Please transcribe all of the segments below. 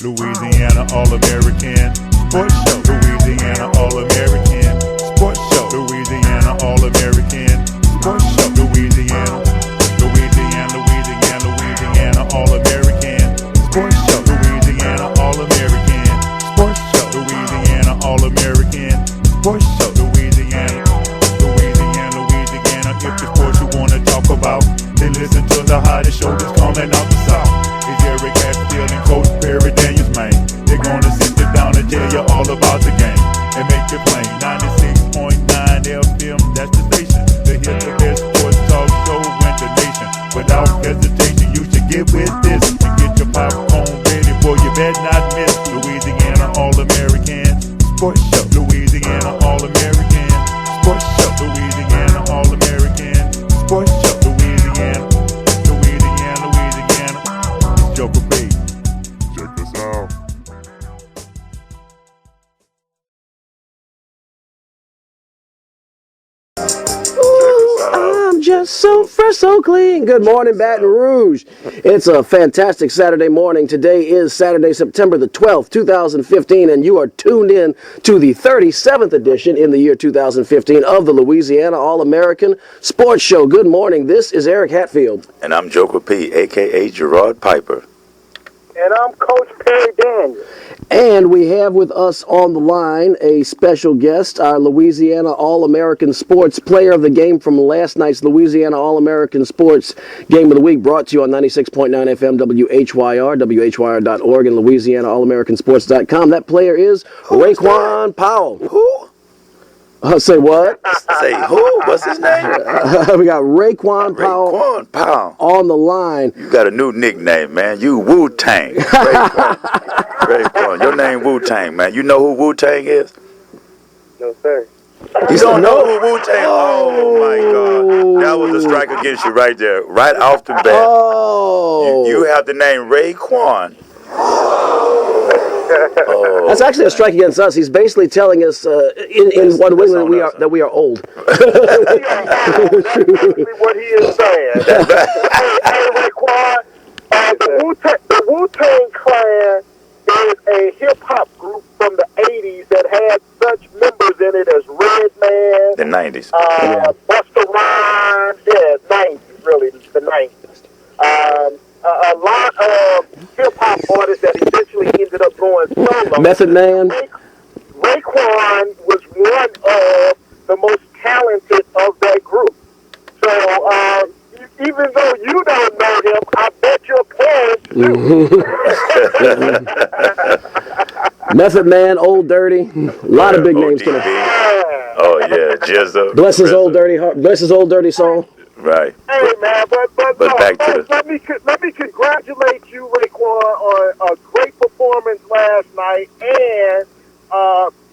Louisiana All American Sports Show. Louisiana All American Sports Show. Louisiana All American Sports Show. Louisiana All American Sports Show. Louisiana All American Sports Show. Louisiana All American Sports Show. Louisiana. If the sports you wanna talk about, then listen to the hottest show that's coming out the South. It's Eric Hatfield and Coach Perry Daniels, man. They're gonna sit you down and tell you all about the game and make it plain. 96.9 FM, that's the station. To hear the best sports talk show in the nation. Without hesitation, you should get with this and get your popcorn ready for you better not miss. Louisiana All American Sports Show. Louisiana All American Sports Show. Louisiana All American Sports Show. Louisiana. It's Joker B. Check this out. I'm just so fresh, so clean. Good morning, Baton Rouge. It's a fantastic Saturday morning. Today is Saturday, September the 12th, 2015, and you are tuned in to the 37th edition in the year 2015 of the Louisiana All American Sports Show. Good morning. This is Eric Hatfield. And I'm Joker P, a.k.a. Gerard Piper. And I'm Coach Perry Daniels. And we have with us on the line a special guest, our Louisiana All American Sports player of the game from last night's Louisiana All American Sports Game of the Week, brought to you on 96.9 FM WHYR, WHYR.org, and LouisianaAllAmericanSports.com. That player is Rae'quan Powell. Who? Say what? Say who? What's his name? We got Rae'quan Powell. Rae'quan Powell. On the line. You got a new nickname, man. You Wu-Tang. Rae'quan. Your name Wu-Tang, man. You know who Wu-Tang is? No, sir. You don't know who Wu-Tang? Oh, my God. That was a strike against you right there. Right off the bat. Oh. You have the name Rae'quan. Oh. That's actually a strike against us. He's basically telling us in one way that we are old. That's what he is saying. Hey, Rae'quan, the Wu-Tang Clan is a hip-hop group from the 80s that had such members in it as Redman. The 90s. Busta Rhymes. Yeah, 90s, really, the 90s. A lot of hip-hop artists that eventually ended up going solo. Method Man. Rae'quan was one of the most talented of that group. So, even though you don't know him, I bet your parents do. Method Man, Old Dirty. A lot of big names. Oh, yeah, Jizza. Bless his old dirty heart. Bless his old dirty soul. Right. Hey, man, but back to let me congratulate you, Rae'quan, on a great performance last night and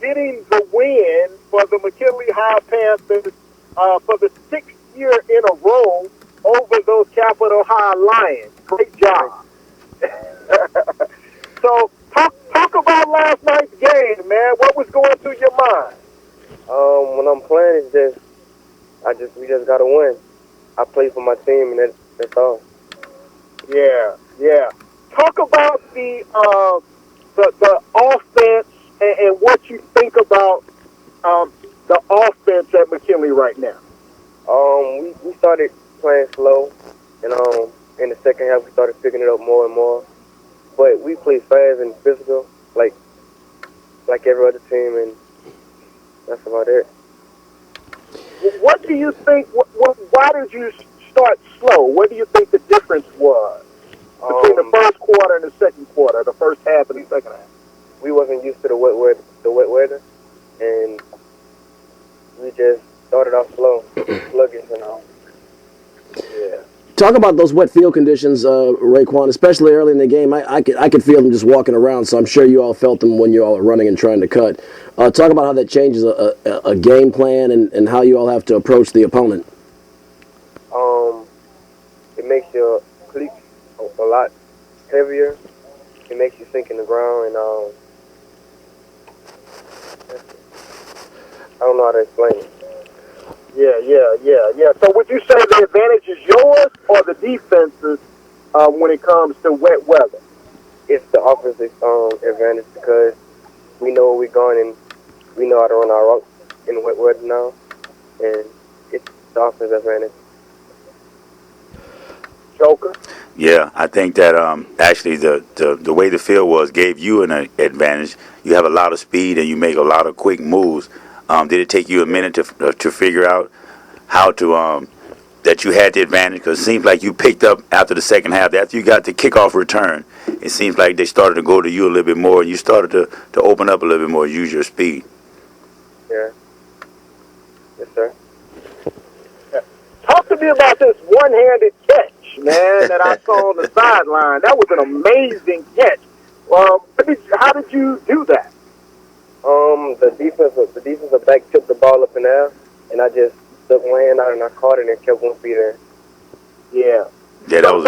getting the win for the McKinley High Panthers for the 6th year in a row over those Capitol High Lions. Great job. So talk about last night's game, man. What was going through your mind? When I'm playing, we just gotta win. I play for my team, and that's all. Yeah. Talk about the offense and what you think about the offense at McKinley right now. We started playing slow, and in the second half we started picking it up more and more. But we play fast and physical, like every other team, and that's about it. What do you think? Why did you start slow? What do you think the difference was between the first quarter and the second quarter, the first half and the second half? We wasn't used to the wet weather, and we just started off slow, sluggish and all. Yeah. Talk about those wet field conditions, Rae'quan, especially early in the game. I could feel them just walking around, so I'm sure you all felt them when you all are running and trying to cut. Talk about how that changes a game plan and how you all have to approach the opponent. It makes your cleats a lot heavier. It makes you sink in the ground, and I don't know how to explain it. Yeah. So would you say the advantage is yours or the defense's when it comes to wet weather? it's the offensive advantage because we know where we're going and we know how to run our routes in wet weather now, and it's the offensive advantage. Joker. Yeah, I think that actually the way the field was gave you an advantage. You have a lot of speed and you make a lot of quick moves. Did it take you a minute to figure out how to that you had the advantage? Because it seems like you picked up after the second half. After you got the kickoff return, it seems like they started to go to you a little bit more, and you started to open up a little bit more, use your speed. Yeah. Yes, sir. Talk to me about this one-handed catch, man, that I saw on the sideline. That was an amazing catch. How did you do that? The defensive back tipped the ball up in the air, and I just took one hand out and I caught it and kept one feet in. Yeah. Yeah, That was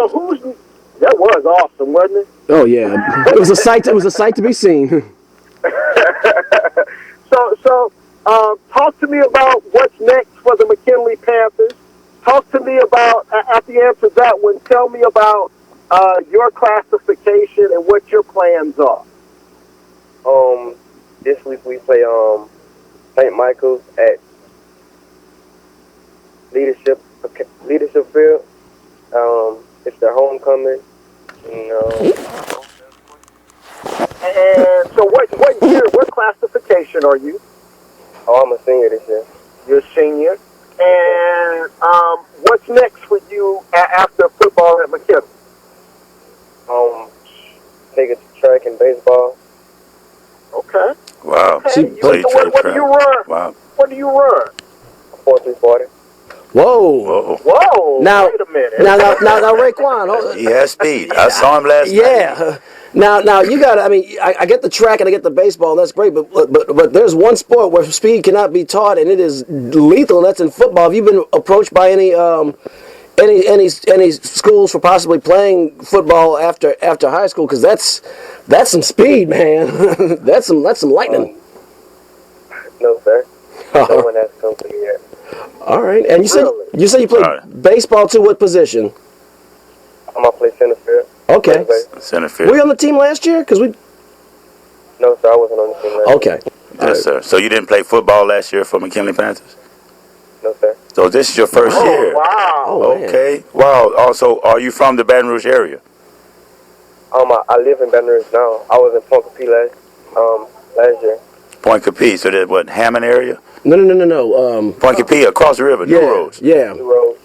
awesome, wasn't it? Oh yeah, it was a sight. It was a sight to be seen. So, talk to me about what's next for the McKinley Panthers. Talk to me about, at the answer to that one, tell me about your classification and what your plans are. This week we play St. Michael's at Leadership Field. It's their homecoming. And so what year, what classification are you? Oh, I'm a senior this year. You're a senior. And what's next for you after football at McKinley? Take it to track and baseball. Okay. wow. Okay. What do you run? Wow. What do you run? 4.340. Whoa. Whoa. Now, wait a minute. now, Rae'quan. He has speed. I saw him last night. Yeah. Now you got. I mean, I get the track and I get the baseball, and that's great. But there's one sport where speed cannot be taught, and it is lethal, and that's in football. Have you been approached by any schools for possibly playing football after high school? Because that's some speed, man. that's some lightning. No, sir. No one has come to me yet. All right. And you said you played baseball too. What position? I'm gonna play center field. Okay. Center field. Were you on the team last year? Because we. No, sir. I wasn't on the team last year. Okay. Yes, sir. So you didn't play football last year for McKinley Panthers? No, sir. So this is your first year. Wow. Oh, man. Okay. Wow. Also, are you from the Baton Rouge area? I live in Baton Rouge now. I was in Point Capee last year. Point Capee. So that what, Hammond area? No. Point Capee, across the river, New Roads. Yeah.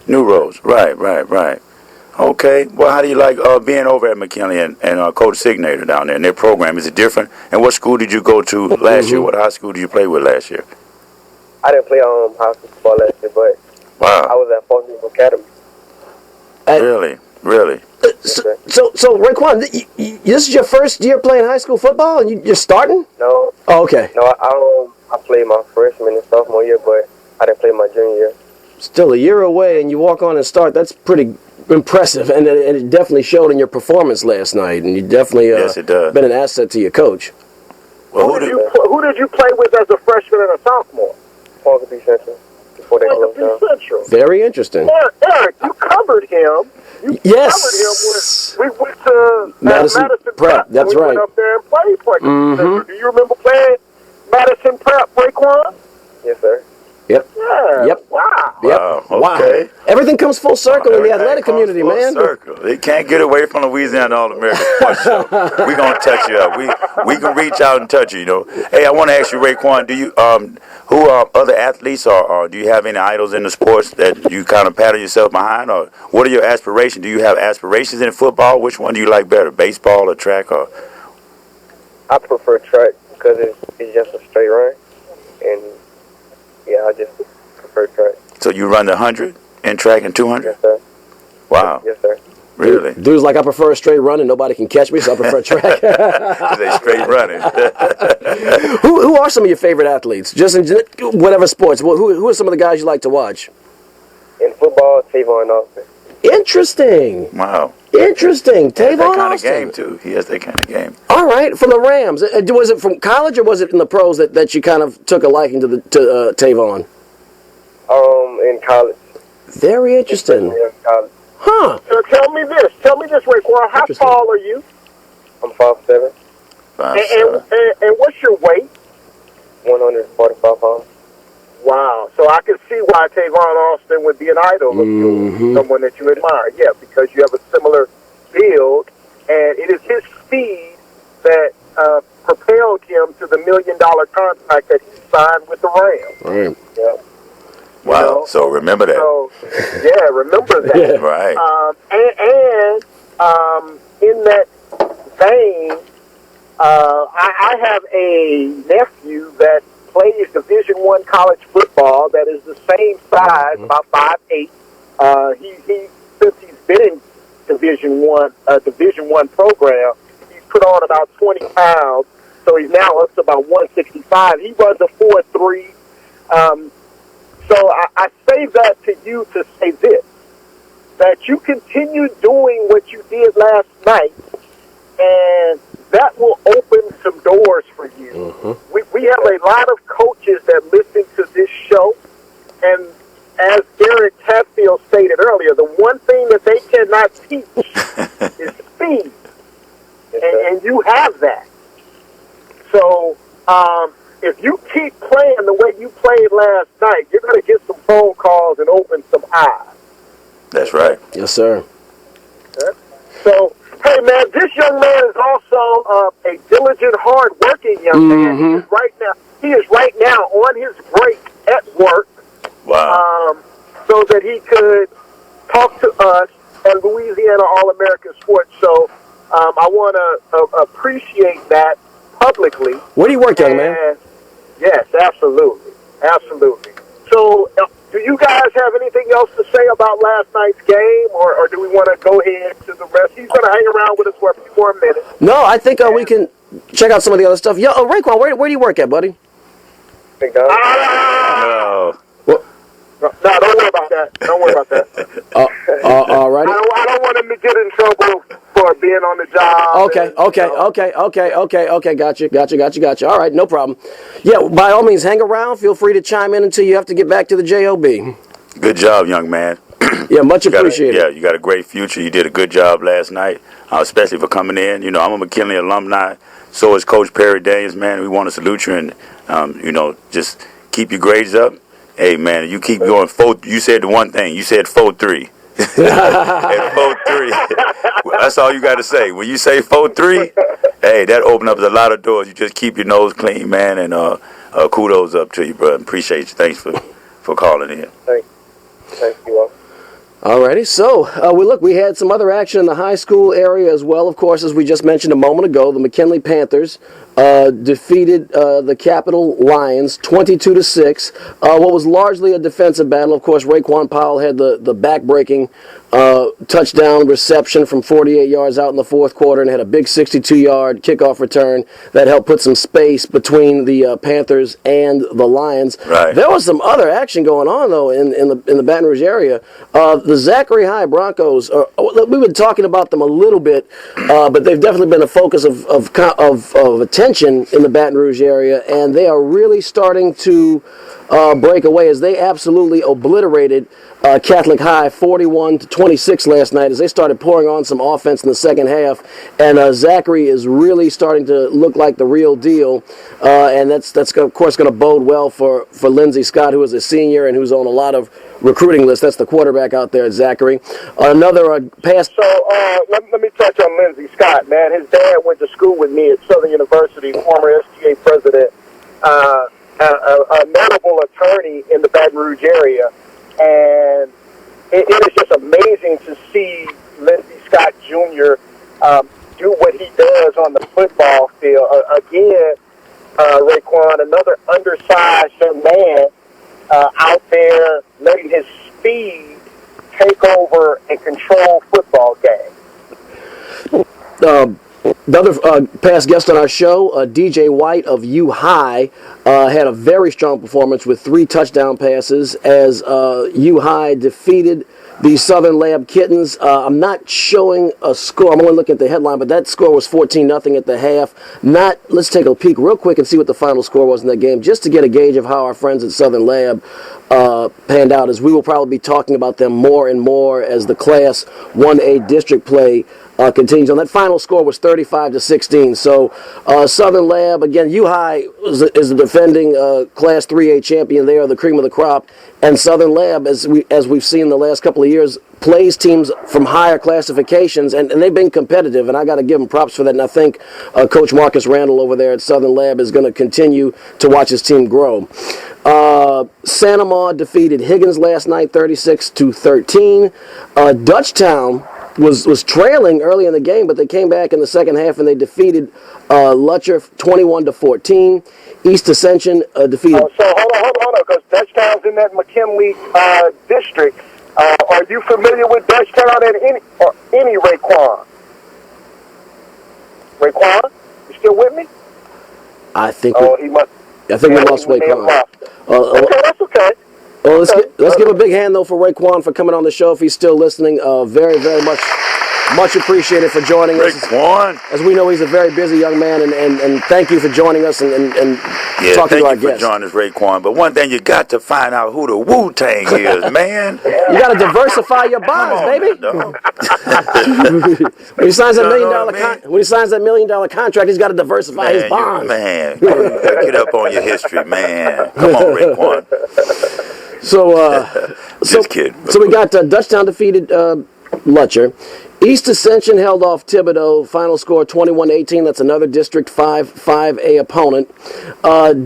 New Road. Right. Okay. Well, how do you like being over at McKinley and Coach Signator down there and their program? Is it different? And what school did you go to last year? What high school did you play with last year? I didn't play high school football last year, but I was at Fort Smith Academy. Really? So Rae'quan, this is your first year playing high school football, and you're starting? No. Oh, okay. No, I played my freshman and sophomore year, but I didn't play my junior year. Still a year away, and you walk on and start. That's pretty impressive, and it definitely showed in your performance last night. And you definitely yes, it does. Been an asset to your coach. Well, who did you play with as a freshman and a sophomore? Point Capee Central. Before they closed down. Central. Very interesting. Eric, you covered him. Yes. We went to Madison Prep. That's right. We went up there and played Point Capee Central. Do you remember playing Madison Prep, Rae'quan? Yes, sir. Yep. Yeah. Yep. Wow. Yep. Wow. Okay. Everything comes full circle in the athletic community, Full man. Circle. They can't get away from Louisiana All American Sports Show. We're gonna touch you up. We can reach out and touch you. You know. Hey, I want to ask you, Rae'quan, do you who are other athletes, or do you have any idols in the sports that you kind of pattern yourself behind, or what are your aspirations? Do you have aspirations in football? Which one do you like better, baseball or track? Or I prefer track because it's just a straight run, and yeah, I just prefer track. so you run the 100 in track and 200? Yes, sir. Wow. Yes, sir. Really? Dude's like, I prefer a straight run and nobody can catch me, so I prefer track. They straight running. Who are some of your favorite athletes? Just in whatever sports. Who are some of the guys you like to watch? In football, Tavon Austin. Interesting. Wow. Interesting. He has that Tavon kind Austin. of game too. He has that kind of game. All right, from the Rams. Was it from college or was it in the pros that you kind of took a liking to Tavon? In college. Very interesting. In college. Huh. So tell me this, Rae'quan. How tall are you? I'm 5'7". And what's your weight? 145 pounds. Wow. So I can see why Tavon Austin would be an idol of yours, someone that you admire. Yeah, because you have a similar build, and it is his speed that propelled him to the $1 million contract that he signed with the Rams. Right. Yeah. Wow. You know? So remember that. So, yeah, remember that. Right. In that vein, I have a nephew that plays Division I college football that is the same size, about 5'8". Since he's been in Division I program, he's put on about 20 pounds, so he's now up to about 165. He runs a 4.3. So I say that to you to say this, that you continue doing what you did last night, and that will open some doors for you. We have a lot of coaches that listen to this show, and as Eric Hatfield stated earlier, the one thing that they cannot teach is speed, and you have that. So if you keep playing the way you played last night, you're going to get some phone calls and open some eyes. That's right. Yes, sir. Okay? So, hey, man, this young man is also a diligent, hard-working young man. He is right now on his break at work. Wow. So that he could talk to us at Louisiana All American Sports. So I want to appreciate that publicly. Where do you work, young man? Yes, absolutely. Absolutely. So do you guys have anything else to say about last night's game, or do we want to go ahead to the rest? He's going to hang around with us for a few more minutes. No, I think we can check out some of the other stuff. Yo, Rae'quan, where do you work at, buddy? McDonald's. No. No, don't worry about that. Don't worry about that. All righty. I don't want him to get in trouble for being on the job. Okay. Gotcha. All right, no problem. Yeah, by all means, hang around. Feel free to chime in until you have to get back to the job. Good job, young man. Yeah, much appreciated. Yeah, you got a great future. You did a good job last night, especially for coming in. You know, I'm a McKinley alumni. So is Coach Perry Daniels, man. We want to salute you and, just keep your grades up. Hey, man, you keep going. You said the one thing. You said 4.3. At 4.3. That's all you got to say. When you say 4.3, hey, that opens up a lot of doors. You just keep your nose clean, man, and kudos up to you, bro. Appreciate you. Thanks for calling in. Thank you all. Alrighty, so we had some other action in the high school area as well. Of course, as we just mentioned a moment ago, the McKinley Panthers defeated the Capital Lions 22-6. What was largely a defensive battle. Of course, Rae'quan Powell had the back-breaking touchdown reception from 48 yards out in the fourth quarter and had a big 62-yard kickoff return that helped put some space between the Panthers and the Lions. Right. There was some other action going on, though, in the Baton Rouge area. The Zachary High Broncos, we've been talking about them a little bit, but they've definitely been a focus of attention in the Baton Rouge area, and they are really starting to break away as they absolutely obliterated Catholic High 41-26 last night as they started pouring on some offense in the second half, and Zachary is really starting to look like the real deal, and that's of course going to bode well for Lindsey Scott, who is a senior and who's on a lot of recruiting lists. That's the quarterback out there at Zachary. Another pass. So let me touch on Lindsey Scott, man. His dad went to school with me at Southern University, former SGA president, a notable attorney in the Baton Rouge area. And it is just amazing to see Lindsey Scott Jr. Do what he does on the football field. Again, Rae'quan, another undersized young man out there letting his speed take over and control football game. Another past guest on our show, DJ White of U High, had a very strong performance with 3 touchdown passes as U High defeated the Southern Lab Kittens. I'm not showing a score. I'm only looking at the headline, but that score was 14-0 at the half. Let's take a peek real quick and see what the final score was in that game, just to get a gauge of how our friends at Southern Lab panned out, as we will probably be talking about them more and more as the Class 1A district play continues on. That final score was 35-16. So Southern Lab, again, U-High is the defending Class 3A champion. They are the cream of the crop. And Southern Lab, as we've seen the last couple of years, plays teams from higher classifications, and they've been competitive, and I got to give them props for that. And I think Coach Marcus Randall over there at Southern Lab is going to continue to watch his team grow. Santa Maud defeated Higgins last night, 36-13. Dutchtown was trailing early in the game, but they came back in the second half and they defeated Lutcher 21-14. East Ascension defeated. So hold on, because Dutchtown's in that McKinley district. Are you familiar with Dutchtown and any Rae'quan? Rae'quan, you still with me? I think. He must. I think we lost Rae'quan. Okay, that's okay. Well, let's give a big hand though for Rae'quan for coming on the show. If he's still listening, very much appreciated for joining us. Rae'quan. As we know, he's a very busy young man, and thank you for joining us and talking to our guests. Thank you for joining us, Rae'quan. But one thing, you got to find out who the Wu-Tang is, man. You got to diversify your bonds, baby. When he signs that $1 million contract, he's got to diversify his bonds. Get up on your history, man. Come on, Rae'quan. So we got Dutchtown defeated Lutcher. East Ascension held off Thibodaux. Final score 21-18. That's another District 5A opponent.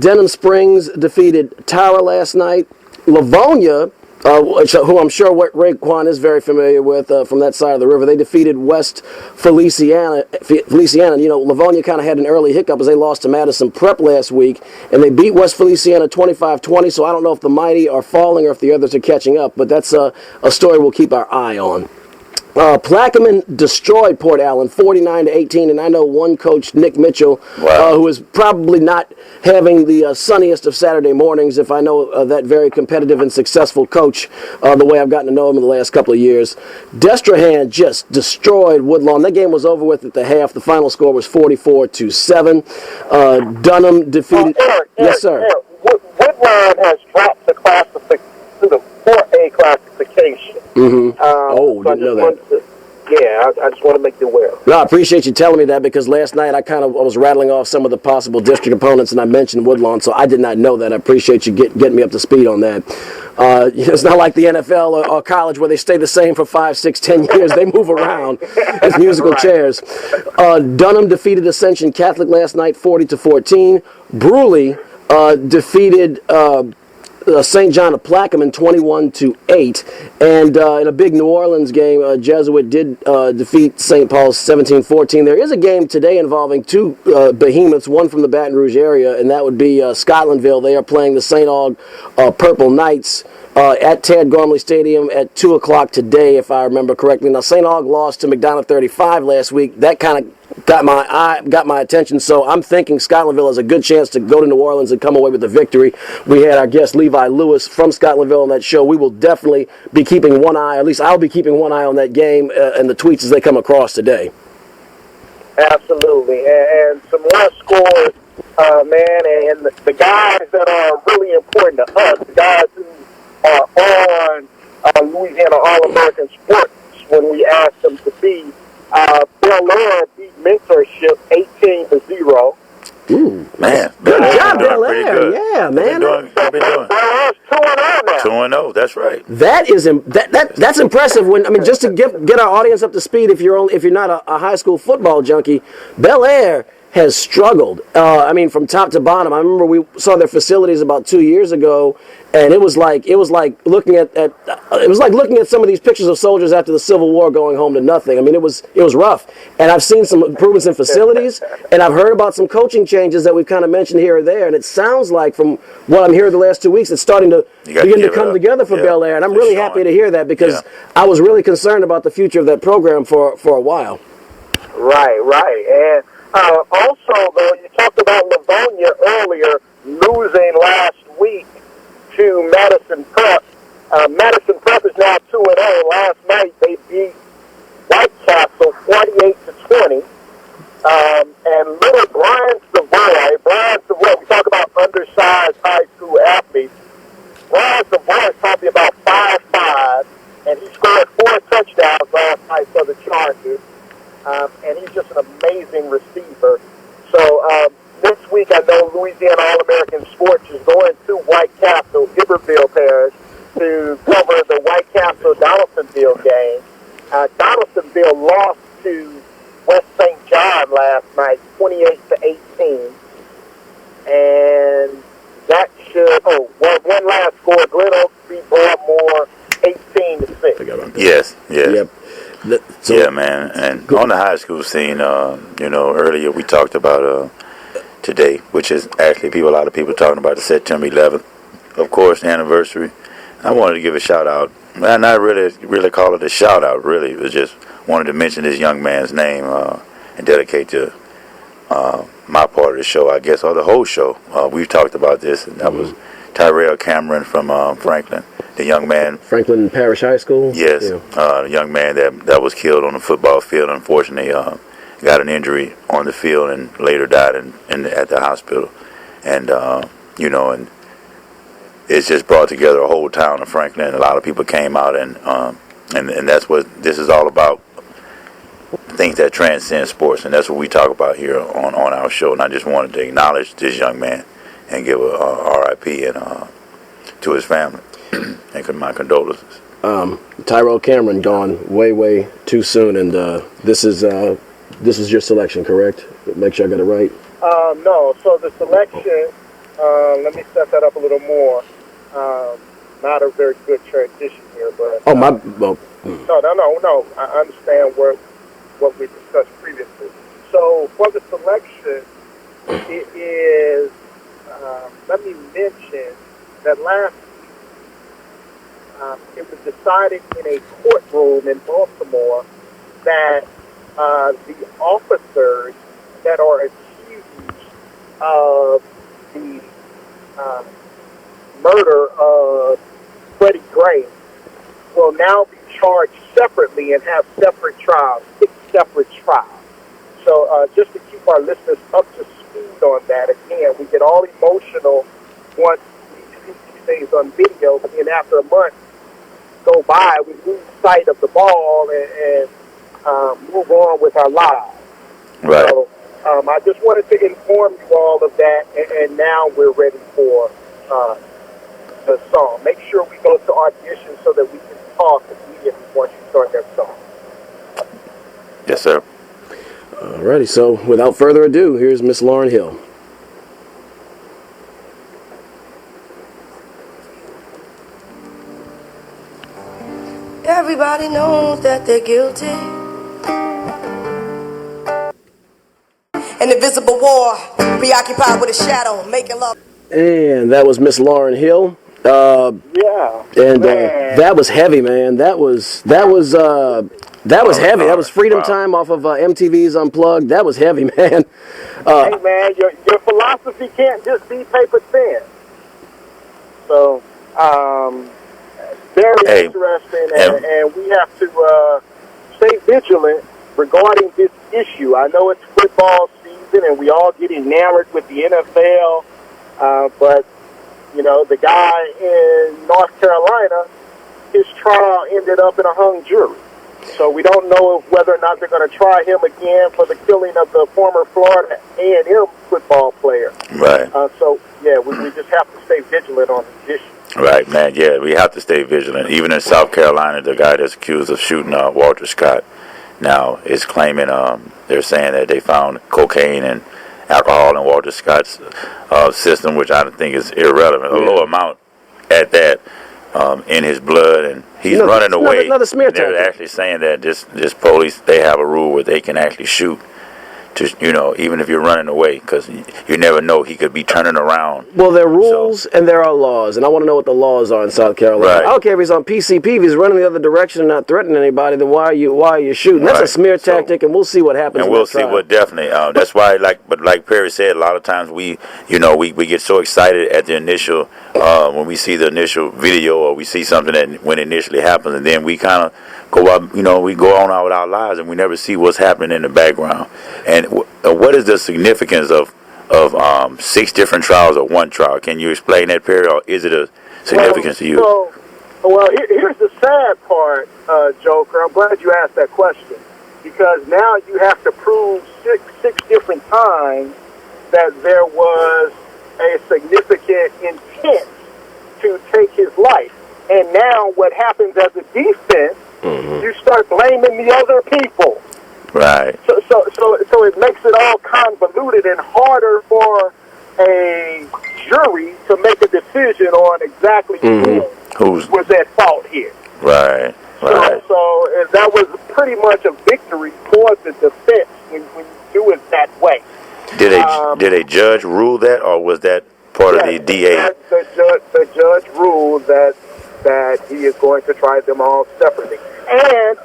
Denham Springs defeated Tower last night. Livonia, who I'm sure Rae'quan is very familiar with from that side of the river, they defeated West Feliciana. You know, Livonia kind of had an early hiccup as they lost to Madison Prep last week, and they beat West Feliciana 25-20, so I don't know if the mighty are falling or if the others are catching up, but that's a story we'll keep our eye on. Plaquemine destroyed Port Allen 49-18, and I know one coach, Nick Mitchell, who is probably not having the sunniest of Saturday mornings, if I know that very competitive and successful coach, the way I've gotten to know him in the last couple of years. Destrehan just destroyed Woodlawn. That game was over with at the half. The final score was 44-7. Dunham defeated... Eric, yes, sir. Eric, Woodlawn has dropped the to the 4A classification. Mm-hmm. So didn't know that. I just want to make you aware. No, I appreciate you telling me that, because last night I was rattling off some of the possible district opponents, and I mentioned Woodlawn, so I did not know that. I appreciate you getting me up to speed on that. It's not like the NFL or college where they stay the same for 5, 6, 10 years. They move around as musical chairs. Dunham defeated Ascension Catholic last night 40-14. Bruley defeated St. John of Plaquemine 21-8, and in a big New Orleans game, Jesuit did defeat St. Paul's 17-14. There is a game today involving two behemoths, one from the Baton Rouge area, and that would be Scotlandville. They are playing the St. Aug Purple Knights at Tad Gormley Stadium at 2 o'clock today, if I remember correctly. Now, St. Aug lost to McDonough 35 last week. That kind of got my attention, so I'm thinking Scotlandville has a good chance to go to New Orleans and come away with the victory. We had our guest Levi Lewis from Scotlandville on that show. We will definitely be keeping one eye, at least I'll be keeping one eye on that game and the tweets as they come across today. Absolutely, and some more scores, man, and the guys that are really important to us, the guys who are on Louisiana All American Sports when we ask them to be. Bel Air beat Mentorship 18-0. Ooh, man. Good job, Bel Air. Yeah, man. They've been doing. Bel Air's 2-0 now. 2-0, that's right. That's impressive. Just to get our audience up to speed, if you're not a high school football junkie, Bel Air has struggled. From top to bottom. I remember we saw their facilities about 2 years ago, and it was like looking at some of these pictures of soldiers after the Civil War going home to nothing. It was rough. And I've seen some improvements in facilities, and I've heard about some coaching changes that we've kind of mentioned here or there. And it sounds like, from what I'm hearing the last 2 weeks, it's starting to begin to come together for Bel Air. And I'm really happy to hear that, because I was really concerned about the future of that program for a while. Right. And also, though, you talked about Livonia earlier losing last week to Madison Prep. Madison Prep is now 2-0. Last night they beat White Castle 48-20. And little Brian Savoy, we talk about undersized high school athletes. Brian Savoy is probably about 5'5", and he scored 4 touchdowns last night for the Chargers. and he's just an amazing receiver. So this week, I know Louisiana All American Sports is going to White Castle, Iberville Parish, to cover the White Castle Donaldsonville game. Donaldsonville lost to West St. John last night, 28-18, and that should. One last score. Glen Oaks beat Baltimore 18-6. Yes. Yep. Yeah, man. And on the high school scene, earlier we talked about today, which is actually a lot of people talking about the September 11th, of course, the anniversary. I wanted to give a shout out. And not really call it a shout out. Really, it was just wanted to mention this young man's name and dedicate to my part of the show, I guess, or the whole show. We've talked about this, and that was Tyrell Cameron from Franklin, the young man. Franklin Parish High School? Yes, the young man that was killed on the football field. Unfortunately, got an injury on the field and later died at the hospital. And, and it's just brought together a whole town of Franklin. A lot of people came out, and that's what this is all about. Things that transcend sports, and that's what we talk about here on our show. And I just wanted to acknowledge this young man and give a R.I.P. and to his family and my condolences. Tyrell Cameron gone way too soon, and this is your selection, correct? Make sure I got it right. No. So the selection. Let me set that up a little more. Not a very good transition here, but No. I understand what we discussed previously. So for the selection, it is. Let me mention that last week it was decided in a courtroom in Baltimore that the officers that are accused of the murder of Freddie Gray will now be charged separately and have separate trials, 6 separate trials. So just to keep our listeners up to speed on that, again, we get all emotional once we see these things on video, but then after a month go by, we lose sight of the ball and move on with our lives. Right. So, I just wanted to inform you all of that, and now we're ready for the song. Make sure we go to audition so that we can talk immediately once you start that song. Yes, sir. Alrighty, so without further ado, here's Miss Lauryn Hill. Everybody knows that they're guilty. An invisible war, preoccupied with a shadow, making love. And that was Miss Lauryn Hill. And that was heavy, man. That was heavy. That was Freedom Time off of MTV's Unplugged. That was heavy, man. Hey, man, your philosophy can't just be paper thin. So, very interesting, and we have to stay vigilant regarding this issue. I know it's football season, and we all get enamored with the NFL, but, the guy in North Carolina, his trial ended up in a hung jury. So we don't know whether or not they're going to try him again for the killing of the former Florida A&M football player. Right. We just have to stay vigilant on this issue. Right, man. Yeah, we have to stay vigilant. Even in South Carolina, the guy that's accused of shooting Walter Scott now is claiming they're saying that they found cocaine and alcohol in Walter Scott's system, which I think is irrelevant. A low amount at that in his blood, and he's running away. Another smear tactic. They're actually saying that this police, they have a rule where they can actually shoot to, even if you're running away, because you never know, he could be turning around. Well, there are rules and there are laws, and I want to know what the laws are in South Carolina. Right. I don't care if he's on PCP, if he's running the other direction and not threatening anybody, then why are you shooting? That's a smear tactic, and we'll see what happens. And we'll see what definitely. That's why, like Perry said, a lot of times we get so excited at the initial when we see the initial video or we see something that when it initially happens, and then we kind of go up, we go on with our lives and we never see what's happening in the background. And what is the significance of 6 different trials or one trial? Can you explain that, Perry, or is it a significance to you? Here's the sad part, Joker. I'm glad you asked that question. because now you have to prove six different times that there was a significant intent to take his life. And now what happens as a defense, you start blaming the other people. Right. So it makes it all convoluted and harder for a jury to make a decision on exactly who was at fault here. Right. Right. So that was pretty much a victory for the defense when you do it that way. Did a judge rule that, or was that part of the DA? The judge ruled that he is going to try them all separately. And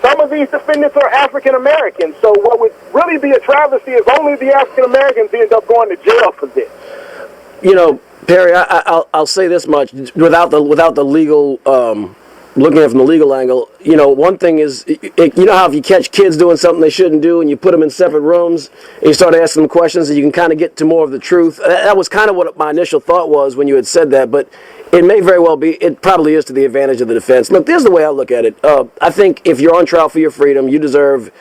some of these defendants are African Americans, so what would really be a travesty is only the African Americans end up going to jail for this. You know, Perry, I'll say this much without the legal. Looking at it from the legal angle, you know, one thing is, you know how if you catch kids doing something they shouldn't do and you put them in separate rooms and you start asking them questions and you can kind of get to more of the truth. That was kind of what my initial thought was when you had said that, but it may very well be, it probably is to the advantage of the defense. Look, here's the way I look at it. I think if you're on trial for your freedom, you deserve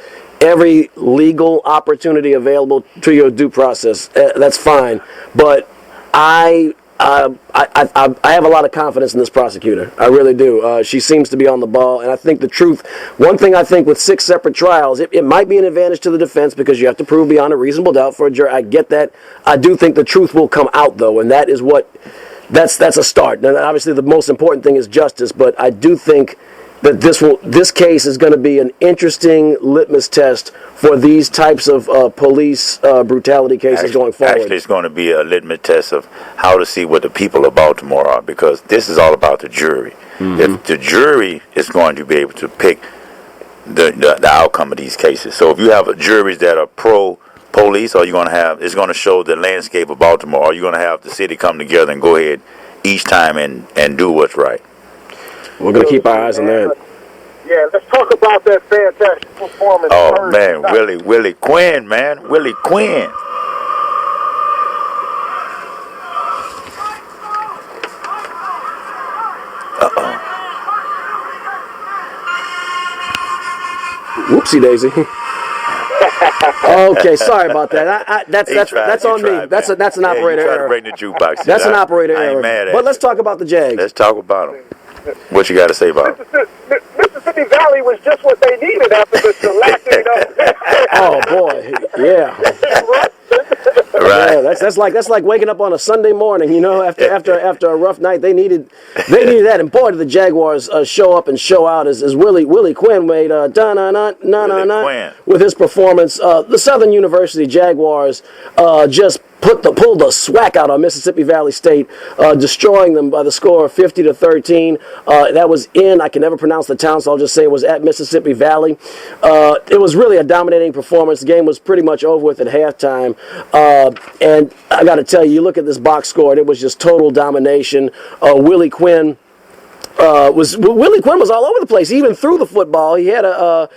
every legal opportunity available to your due process. That's fine. But I have a lot of confidence in this prosecutor. I really do. She seems to be on the ball, and I think the truth. One thing I think with 6 separate trials, it might be an advantage to the defense because you have to prove beyond a reasonable doubt for a jury. I get that. I do think the truth will come out though, and that is that's a start. Now, obviously, the most important thing is justice, but I do think that this case is going to be an interesting litmus test for these types of police brutality cases going forward. Actually, it's going to be a litmus test of how to see what the people of Baltimore are, because this is all about the jury. If the jury is going to be able to pick the outcome of these cases. So if you have juries that are pro-police, or you're going to have, it's going to show the landscape of Baltimore, or you're going to have the city come together and go ahead each time and do what's right. We're going to keep our eyes on that. Yeah, let's talk about that fantastic performance. Oh, man, Willie Quinn, man. Willie Quinn. Whoopsie daisy. Okay, sorry about that. That's on me. That's an operator error. Bring the jukebox. That's an operator error. Mad at but let's talk about the Jags. Let's talk about them. What you got to say about them? Mississippi Valley was just what they needed after the shellacking of. Oh boy, yeah. Right. Yeah, that's like waking up on a Sunday morning, you know, after a rough night. They needed that, and boy, did the Jaguars show up and show out as Willie Quinn made with his performance. The Southern University Jaguars just pulled the swack out on Mississippi Valley State, destroying them by the score of 50-13. That was I can never pronounce the town, so I'll just say it was at Mississippi Valley. It was really a dominating performance. The game was pretty much over with at halftime. And I got to tell you, look at this box score, and it was just total domination. Willie Quinn was all over the place. He even threw the football. He had a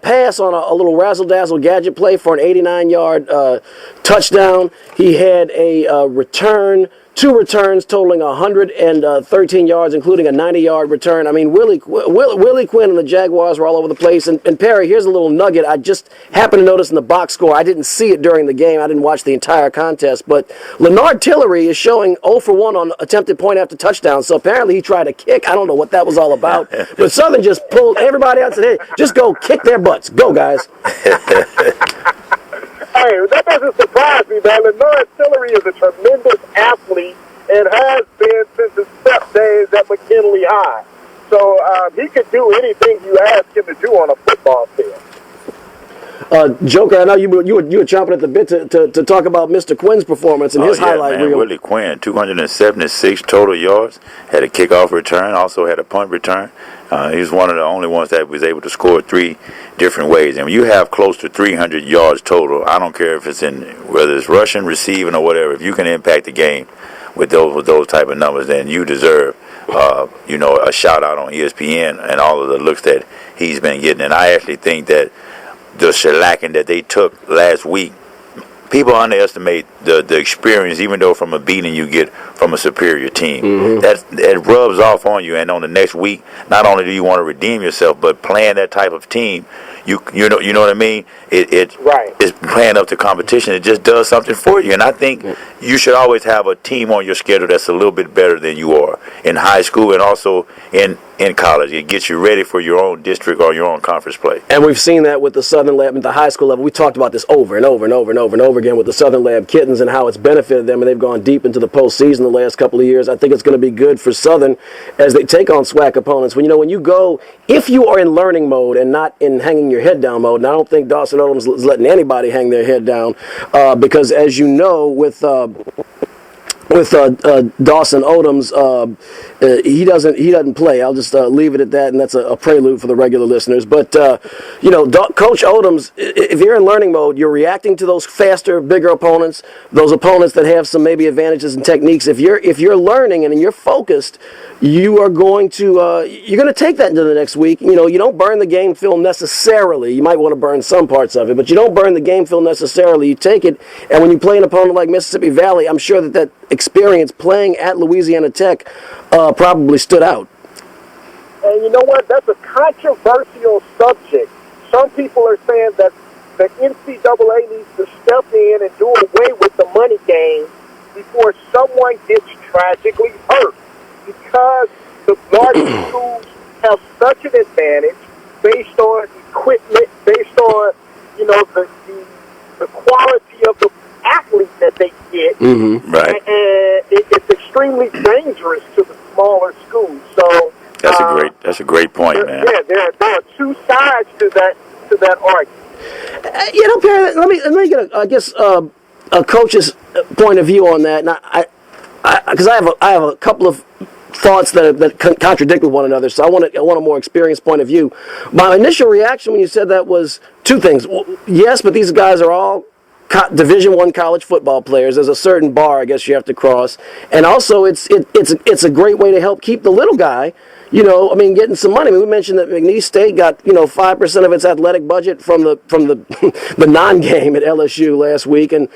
pass on a little razzle-dazzle gadget play for an 89-yard touchdown. He had a return, 2 returns totaling 113 yards, including a 90-yard return. I mean, Willie Quinn and the Jaguars were all over the place. And Perry, here's a little nugget I just happened to notice in the box score. I didn't see it during the game. I didn't watch the entire contest. But Leonard Tillery is showing 0 for 1 on attempted point after touchdown. So apparently he tried a kick. I don't know what that was all about. But Southern just pulled everybody out and said, hey, just go kick their butts. Go, guys. Hey, that doesn't surprise me, man. Leonard Tillery is a tremendous athlete and has been since his step days at McKinley High. So he could do anything you ask him to do on a football field. Joker, I know you were chomping at the bit to talk about Mr. Quinn's performance and his highlight reel. Willie Quinn, 276 total yards, had a kickoff return, also had a punt return. He's one of the only ones that was able to score 3 different ways. And when you have close to 300 yards total, I don't care if it's whether it's rushing, receiving, or whatever, if you can impact the game with those type of numbers, then you deserve a shout out on ESPN and all of the looks that he's been getting. And I actually think that the shellacking that they took last week, people underestimate the experience, even though from a beating you get from a superior team. That rubs off on you, and on the next week, not only do you want to redeem yourself, but playing that type of team, you know what I mean. It Right. is playing up to competition. It just does something for you, and I think you should always have a team on your schedule that's a little bit better than you are in high school and also in college. It gets you ready for your own district or your own conference play. And we've seen that with the Southern Lab at the high school level. We talked about this over and over and over and over and over again with the Southern Lab Kittens and how it's benefited them, and they've gone deep into the postseason the last couple of years. I think it's going to be good for Southern as they take on SWAC opponents. When you go, if you are in learning mode and not in hanging your head down mode, and I don't think Dawson Odoms is letting anybody hang their head down because, as you know, with Dawson Odoms, he doesn't play. I'll just leave it at that, and that's a prelude for the regular listeners. But Coach Odoms, if you're in learning mode, you're reacting to those faster, bigger opponents, those opponents that have some maybe advantages and techniques. If you're learning and you're focused, you are going to take that into the next week. You don't burn the game film necessarily. You might want to burn some parts of it, but you don't burn the game film necessarily. You take it, and when you play an opponent like Mississippi Valley, I'm sure that experience playing at Louisiana Tech probably stood out. And you know what? That's a controversial subject. Some people are saying that the NCAA needs to step in and do away with the money game before someone gets tragically hurt, because the larger schools have such an advantage based on equipment, based on the quality of the athlete that they get, Right? and it's extremely dangerous to the smaller schools. So that's a great point, man. Yeah, there are two sides to that argument. Perry, let me get a coach's point of view on that. And because I have a couple of thoughts that contradict with one another, so I want a more experienced point of view. My initial reaction when you said that was two things. Well, yes, but these guys are all Division I college football players. There's a certain bar, I guess, you have to cross, and also it's a great way to help keep the little guy, getting some money. We mentioned that McNeese State got 5% of its athletic budget from the non-game at LSU last week, and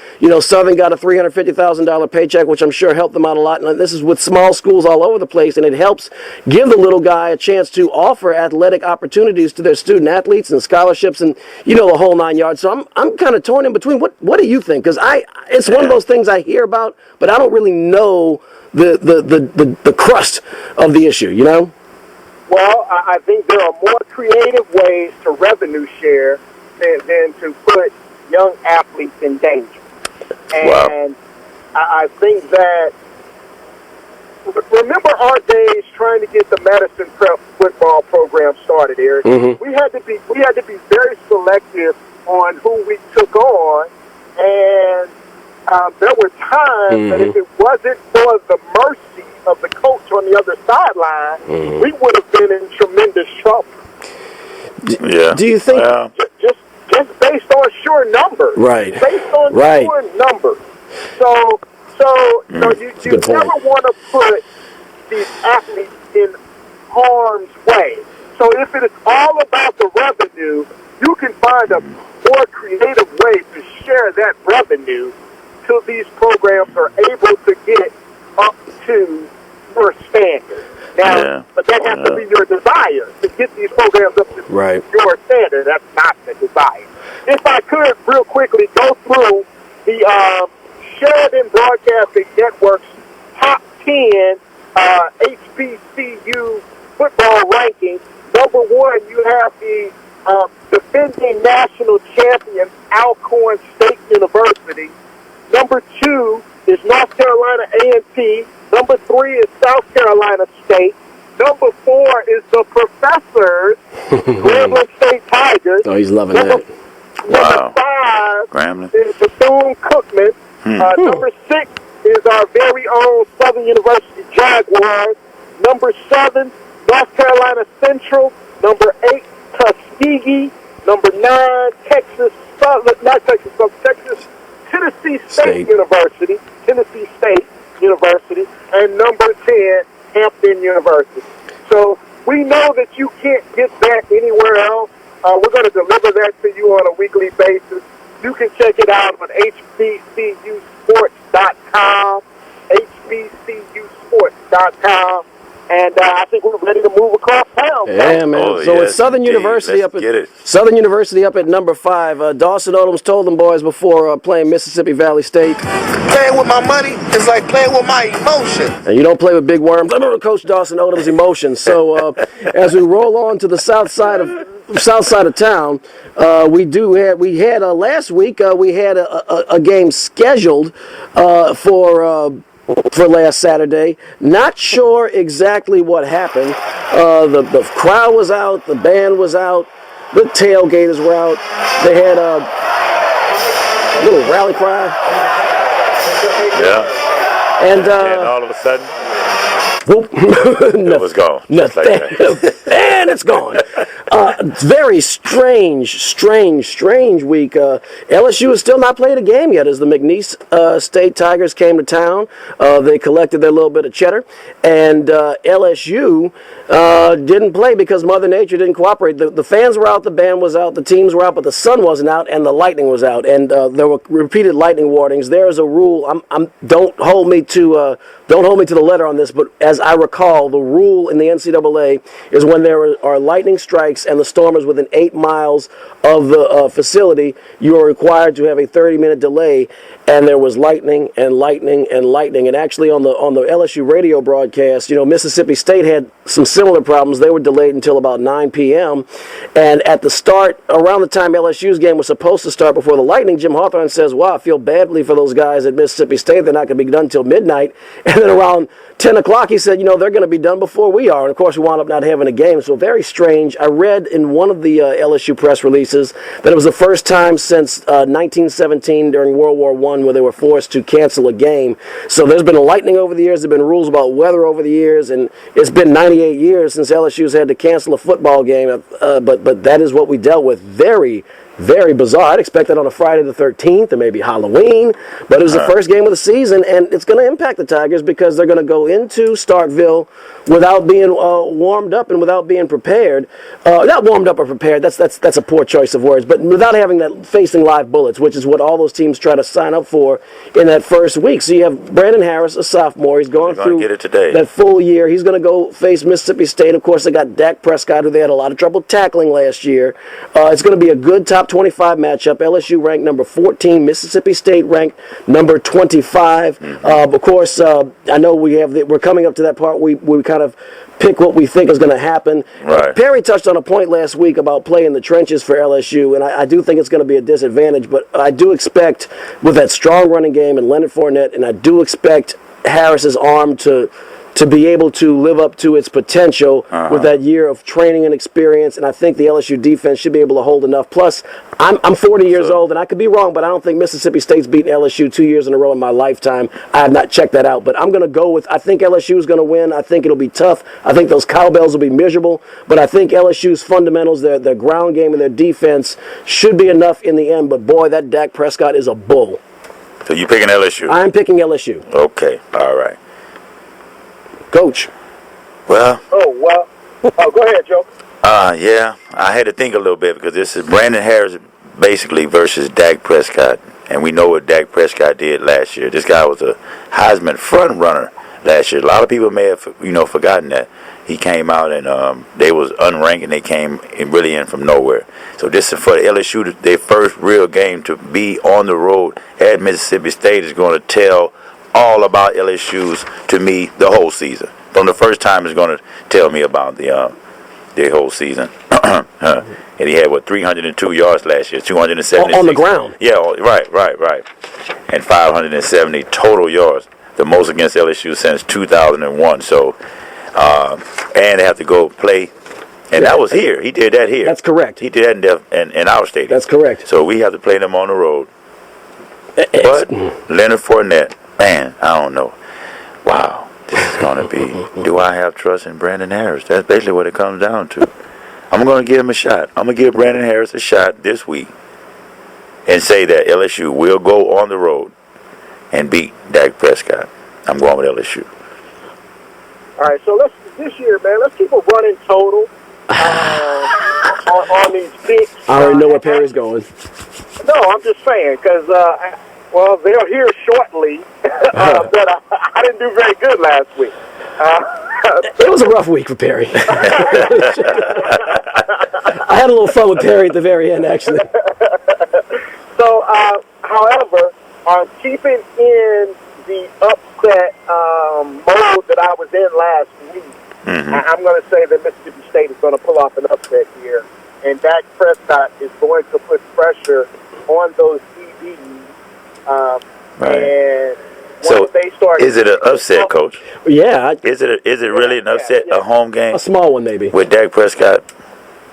Southern got a $350,000 paycheck, which I'm sure helped them out a lot. And this is with small schools all over the place, and it helps give the little guy a chance to offer athletic opportunities to their student athletes and scholarships and the whole 9 yards. So I'm kind of torn in between. What do you think? Because it's one of those things I hear about, but I don't really know the crust of the issue. Well, I think there are more creative ways to revenue share than to put young athletes in danger. And I think that, remember our days trying to get the Madison Prep football program started, Eric. We had to be very selective on who we took on, and there were times that if it wasn't for the mercy of the coach on the other sideline, we would have been in tremendous trouble. Yeah. Do you think just based on sure numbers? Right. Based on sure numbers. So you never want to put these athletes in harm's way. So if it is all about the revenue, you can find a more creative way to share that revenue till these programs are able to get up to your standard. Now, but that has to be your desire to get these programs up to your standard. That's not the desire. If I could, real quickly, go through the Sheridan Broadcasting Network's top 10 HBCU football rankings. Number one, you have the defending national champion Alcorn State University. Number two is North Carolina A&T. Number three is South Carolina State. Number four is the Professors, Grambling State Tigers. Oh, he's loving that. Number five is Bethune-Cookman. Number six is our very own Southern University Jaguars. Number seven, North Carolina Central. Number eight, Tuskegee. Number nine, Tennessee State University. Tennessee State University. And number 10, Hampton University. So we know that you can't get that anywhere else. We're going to deliver that to you on a weekly basis. You can check it out on HBCUsports.com. HBCUsports.com. And I think we're ready to move across town. Yeah, man. Oh, So yes, it's Southern indeed. University Let's up get at it. Southern University up at number 5. Dawson Odoms told them boys before playing Mississippi Valley State. Playing with my money is like playing with my emotion. And you don't play with big worms. Coach Dawson Odoms' emotions. So as we roll on to the south side of town, we had last week we had a game scheduled for last Saturday. Not sure exactly what happened. The crowd was out, the band was out, the tailgaters were out. They had a little rally cry. Yeah. And all of a sudden, whoop, it was gone. Just like that. And it's gone. Very strange week. LSU has still not played a game yet as the McNeese State Tigers came to town. They collected their little bit of cheddar. And LSU didn't play because Mother Nature didn't cooperate. The fans were out, the band was out, the teams were out, but the sun wasn't out and the lightning was out. And there were repeated lightning warnings. There is a rule. Don't hold me to the letter on this, but as I recall, the rule in the NCAA is when there are lightning strikes and the storm is within 8 miles of the facility, you are required to have a 30-minute delay. And there was lightning and lightning and lightning. And actually on the LSU radio broadcast, Mississippi State had some similar problems. They were delayed until about 9 p.m. And at the start, around the time LSU's game was supposed to start before the lightning, Jim Hawthorne says, wow, I feel badly for those guys at Mississippi State. They're not going to be done until midnight. And then around 10 o'clock, he said, they're going to be done before we are. And, of course, we wound up not having a game. So very strange. I read in one of the LSU press releases that it was the first time since 1917 during World War I where they were forced to cancel a game. So there's been lightning over the years. There have been rules about weather over the years. And it's been 98 years since LSU's had to cancel a football game. But that is what we dealt with. Very, very bizarre. I'd expect that on a Friday the 13th or maybe Halloween. But it was the first game of the season, and it's going to impact the Tigers because they're going to go into Starkville without being warmed up and without being prepared. Not warmed up or prepared. That's a poor choice of words. But without having that facing live bullets, which is what all those teams try to sign up for in that first week. So you have Brandon Harris, a sophomore. He's going through get it today. That full year. He's going to go face Mississippi State. Of course, they got Dak Prescott, who they had a lot of trouble tackling last year. It's going to be a good top 25 matchup. LSU ranked number 14, Mississippi State ranked number 25. Of course, I know we're coming up to that part. We kind of pick what we think is going to happen. Right. Perry touched on a point last week about playing the trenches for LSU, and I do think it's going to be a disadvantage, but I do expect with that strong running game and Leonard Fournette, and I do expect Harris's arm to be able to live up to its potential with that year of training and experience, and I think the LSU defense should be able to hold enough. Plus, I'm 40 years old, and I could be wrong, but I don't think Mississippi State's beaten LSU 2 years in a row in my lifetime. I have not checked that out, but I'm going to go with, I think LSU is going to win. I think it'll be tough. I think those cowbells will be miserable, but I think LSU's fundamentals, their ground game and their defense should be enough in the end, but boy, that Dak Prescott is a bull. So you picking LSU? I'm picking LSU. Okay, all right. Coach. Well. Oh, go ahead, Joe. Yeah, I had to think a little bit because this is Brandon Harris basically versus Dak Prescott, and we know what Dak Prescott did last year. This guy was a Heisman front runner last year. A lot of people may have forgotten that he came out and they was unranked and they came really in from nowhere. So this is for the LSU, their first real game to be on the road at Mississippi State is going to tell all about LSU's to me the whole season. From the first time, it's going to tell me about the whole season. And he had 302 yards last year, 276 on the ground. Yeah, right. And 570 total yards, the most against LSU since 2001. So, and they have to go play. And that was here. He did that here. That's correct. He did that in our stadium. That's correct. So we have to play them on the road. But Leonard Fournette, man, I don't know. Wow, this is going to be, do I have trust in Brandon Harris? That's basically what it comes down to. I'm going to give him a shot. I'm going to give Brandon Harris a shot this week and say that LSU will go on the road and beat Dak Prescott. I'm going with LSU. All right, so this year, man, let's keep a running total on these picks. I already know where Perry's going. No, I'm just saying, because, they're here shortly, but I didn't do very good last week. It was a rough week for Perry. I had a little fun with Perry at the very end, actually. So, however, keeping in the upset mode that I was in last week, I'm going to say that Mississippi State is going to pull off an upset here, and Dak Prescott is going to put pressure on those DBs. And so once they start, is it an upset, Coach? Yeah. Is it really an upset, a home game? A small one, maybe. With Dak Prescott?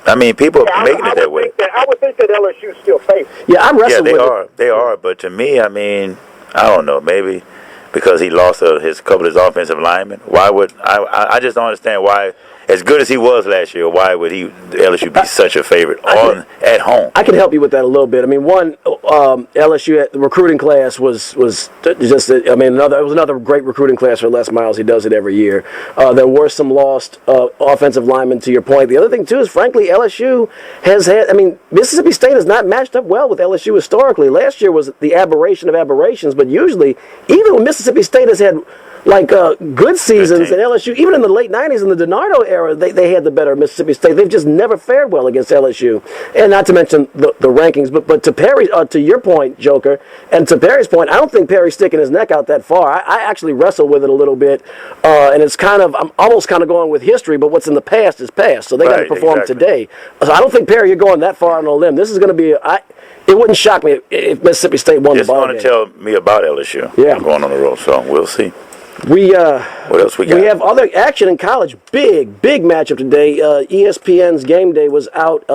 I mean, people are making it that way. I would think that LSU still faces. Yeah, I'm wrestling with it. Yeah, they are. But to me, I mean, I don't know. Maybe because he lost his couple of his offensive linemen. Why would I just don't understand why, as good as he was last year, why would LSU be such a favorite at home? I can help you with that a little bit. I mean, LSU the recruiting class was just. I mean, it was another great recruiting class for Les Miles. He does it every year. There were some lost offensive linemen, to your point. The other thing too is, frankly, LSU has had. I mean, Mississippi State has not matched up well with LSU historically. Last year was the aberration of aberrations, but usually, even when Mississippi State has had good seasons, and LSU, even in the late 90s in the DiNardo era, they had the better Mississippi State. They've just never fared well against LSU. And not to mention the rankings, but to Perry, to your point, Joker, and to Perry's point, I don't think Perry's sticking his neck out that far. I actually wrestle with it a little bit, and it's I'm almost kind of going with history, but what's in the past is past, so they got to perform today. So I don't think, Perry, you're going that far on a limb. This is going to be, it wouldn't shock me if Mississippi State won the ball game. Just want to tell me about LSU. Yeah. Going on the road, so we'll see. What else we got? We have other action in college. Big matchup today. ESPN's Game Day was out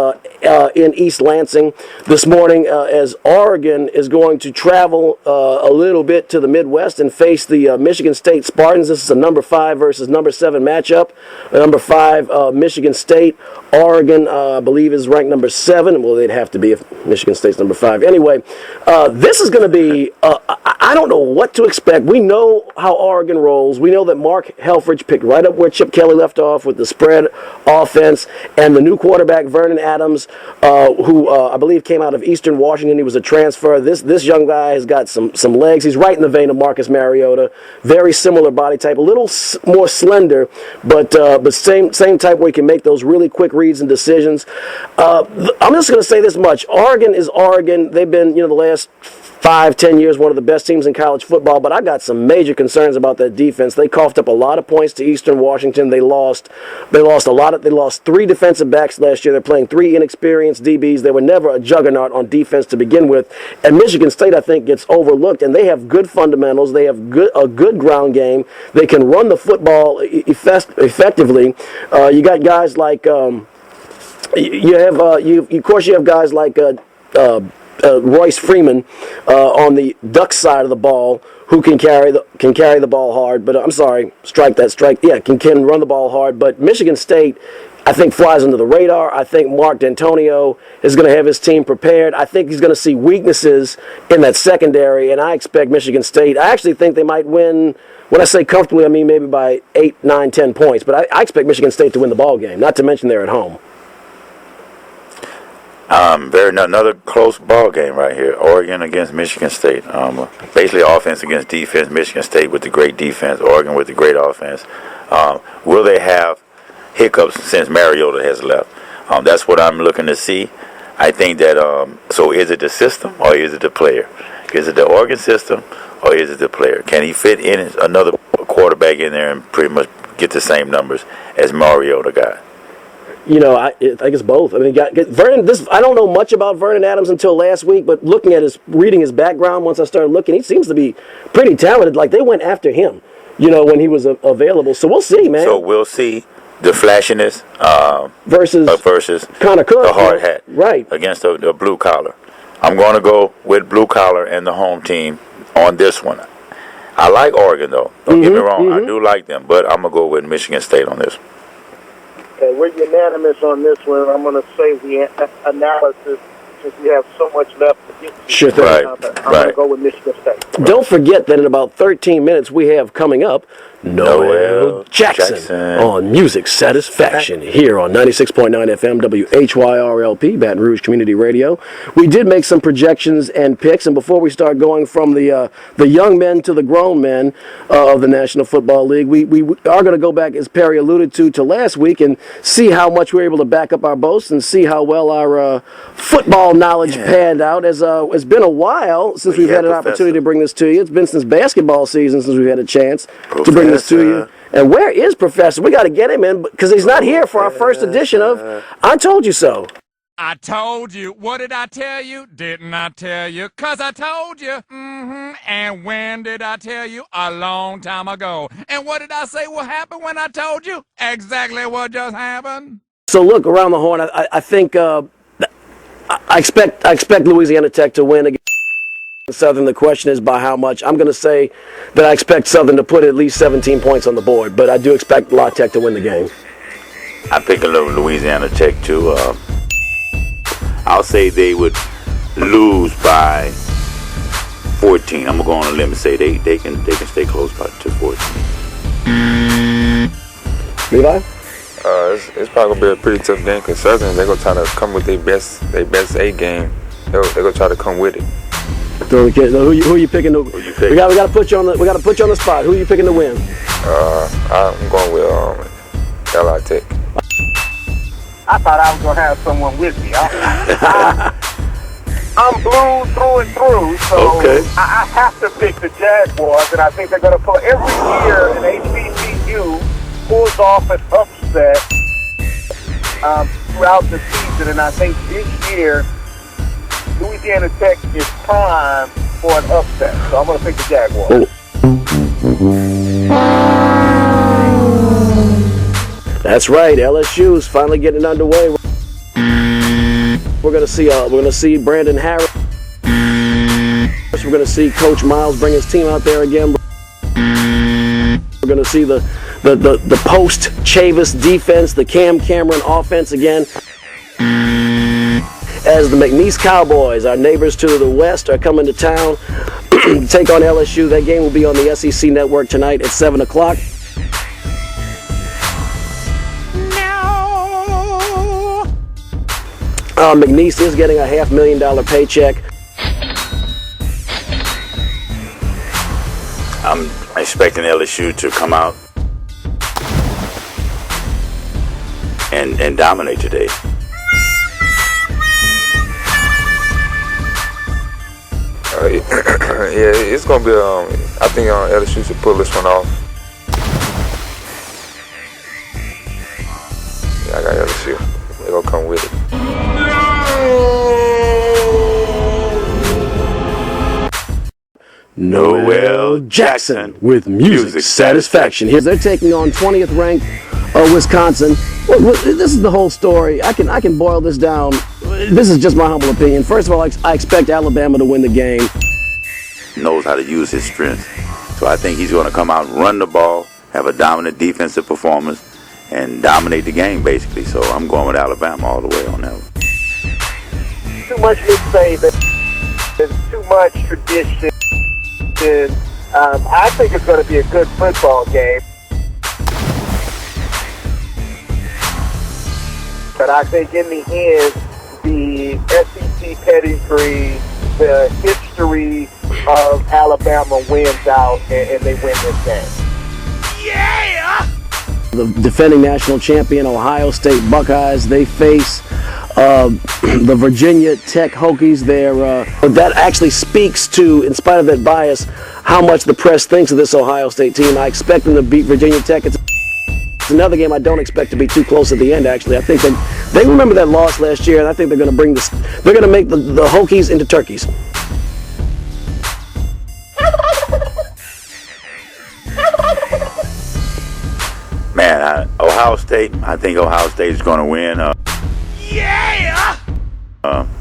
in East Lansing this morning as Oregon is going to travel a little bit to the Midwest and face the Michigan State Spartans. This is a number 5 versus number 7 matchup. Number 5, Michigan State. Oregon, I believe, is ranked number 7. Well, they'd have to be if Michigan State's number 5. Anyway, this is going to be, I don't know what to expect. We know how Oregon rolls. We know that Mark Helfrich picked right up where Chip Kelly left off with the spread offense, and the new quarterback, Vernon Adams, who I believe came out of Eastern Washington. He was a transfer. This young guy has got some legs. He's right in the vein of Marcus Mariota. Very similar body type, a little more slender, but same type where he can make those really quick reads and decisions. I'm just going to say this much. Oregon is Oregon. They've been, the last 5-10 years, one of the best teams in college football, but I've got some major concerns about that defense. They coughed up a lot of points to Eastern Washington. They lost 3 defensive backs last year. They're playing 3 inexperienced DBs. They were never a juggernaut on defense to begin with. And Michigan State, I think, gets overlooked, and they have good fundamentals. They have a good ground game. They can run the football effectively. You got guys like you have guys like Royce Freeman on the Ducks side of the ball, who can carry the ball hard. But I'm sorry, can run the ball hard. But Michigan State, I think, flies under the radar. I think Mark D'Antonio is going to have his team prepared. I think he's going to see weaknesses in that secondary, and I expect Michigan State. I actually think they might win. When I say comfortably, I mean maybe by 8, 9, 10 points. But I expect Michigan State to win the ball game. Not to mention they're at home. Another close ball game right here. Oregon against Michigan State. Basically offense against defense. Michigan State with the great defense. Oregon with the great offense. Will they have hiccups since Mariota has left? That's what I'm looking to see. I think that, so is it the system or is it the player? Is it the Oregon system or is it the player? Can he fit in another quarterback in there and pretty much get the same numbers as Mariota got? I think it's both. I mean, Vernon. I don't know much about Vernon Adams until last week, but reading his background, once I started looking, he seems to be pretty talented. Like, they went after him, when he was available. So we'll see, man. So we'll see the flashiness versus Connor Cook, the hard hat, right, against the blue collar. I'm going to go with blue collar and the home team on this one. I like Oregon, though. Don't get me wrong. I do like them, but I'm going to go with Michigan State on this. Okay, we're unanimous on this one. I'm going to save the analysis since we have so much left to get to. Sure thing. I'm going to go with Michigan State. Don't forget that in about 13 minutes we have coming up Noel Jackson on Music Satisfaction here on 96.9 FM WHYRLP, Baton Rouge Community Radio. We did make some projections and picks, and before we start going from the young men to the grown men of the National Football League, we are going to go back, as Perry alluded to last week, and see how much we're able to back up our boasts and see how well our football knowledge panned out. As it's been a while since we've had an opportunity to bring this to you. It's been since basketball season since we've had a chance to bring this to you. And where is Professor? We got to get him in because he's not here for our first edition of I Told You So. I told you. What did I tell you? Didn't I tell you? 'Cause I told you. And when did I tell you? A long time ago. And what did I say will happen when I told you? Exactly what just happened. So look, around the horn, I think I expect Louisiana Tech to win against Southern. The question is by how much. I'm going to say that I expect Southern to put at least 17 points on the board, but I do expect La Tech to win the game. I pick a little Louisiana Tech too. I'll say they would lose by 14. I'm gonna go on a limb and say they can stay close to 14. Levi? It's probably gonna be a pretty tough game because Southern, they're gonna try to come with their best A game. They're gonna try to come with it. Who are you picking? We got to put you on the spot. Who are you picking to win? I'm going with LI Tech. I thought I was going to have someone with me. I'm blue through and through, so I have to pick the Jaguars, and I think they're going to put every year an HBCU pulls off an upset throughout the season, and I think this year Louisiana Tech is prime for an upset, so I'm going to pick the Jaguars. That's right. LSU is finally getting underway. We're going to see Brandon Harris. We're going to see Coach Miles bring his team out there again. We're going to see the post Chavis defense, the Cam Cameron offense again. As the McNeese Cowboys, our neighbors to the west, are coming to town to take on LSU. That game will be on the SEC Network tonight at 7 o'clock. McNeese is getting a $500,000 paycheck. I'm expecting LSU to come out and dominate today. Yeah, it's gonna be. I think LSU should pull this one off. Yeah, I got LSU. They're gonna come with it. Noel Jackson with Music Satisfaction. Here they're taking on 20th ranked Wisconsin. Well, this is the whole story. I can boil this down. This is just my humble opinion. First of all, I expect Alabama to win the game. Knows how to use his strengths. So I think he's going to come out and run the ball, have a dominant defensive performance, and dominate the game, basically. So I'm going with Alabama all the way on that one. Too much to say that there's too much tradition. I think it's going to be a good football game. But I think in the end, the SEC pedigree, the history of Alabama wins out, and they win this game. Yeah! The defending national champion Ohio State Buckeyes, they face the Virginia Tech Hokies. That actually speaks to, in spite of that bias, how much the press thinks of this Ohio State team. I expect them to beat Virginia Tech. It's another game I don't expect to be too close at the end, actually. I think they remember that loss last year, and I think they're going to bring this. They're going to make the Hokies into turkeys. Man, Ohio State, I think Ohio State is going to win. Yeah!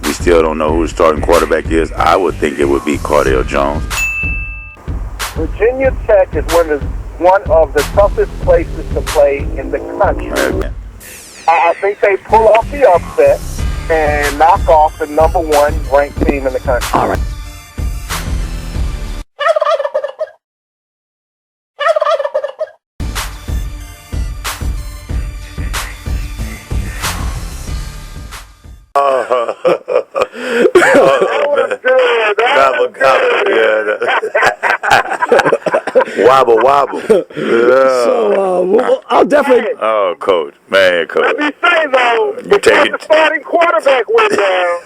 We still don't know who the starting quarterback is. I would think it would be Cardale Jones. Virginia Tech is one of the toughest places to play in the country. I think they pull off the upset and knock off the #1 ranked team in the country. All right. Wobble, wobble. So I'll definitely. Oh, Coach. Man, Coach. Let me say, though, You before take the it. starting quarterback went down,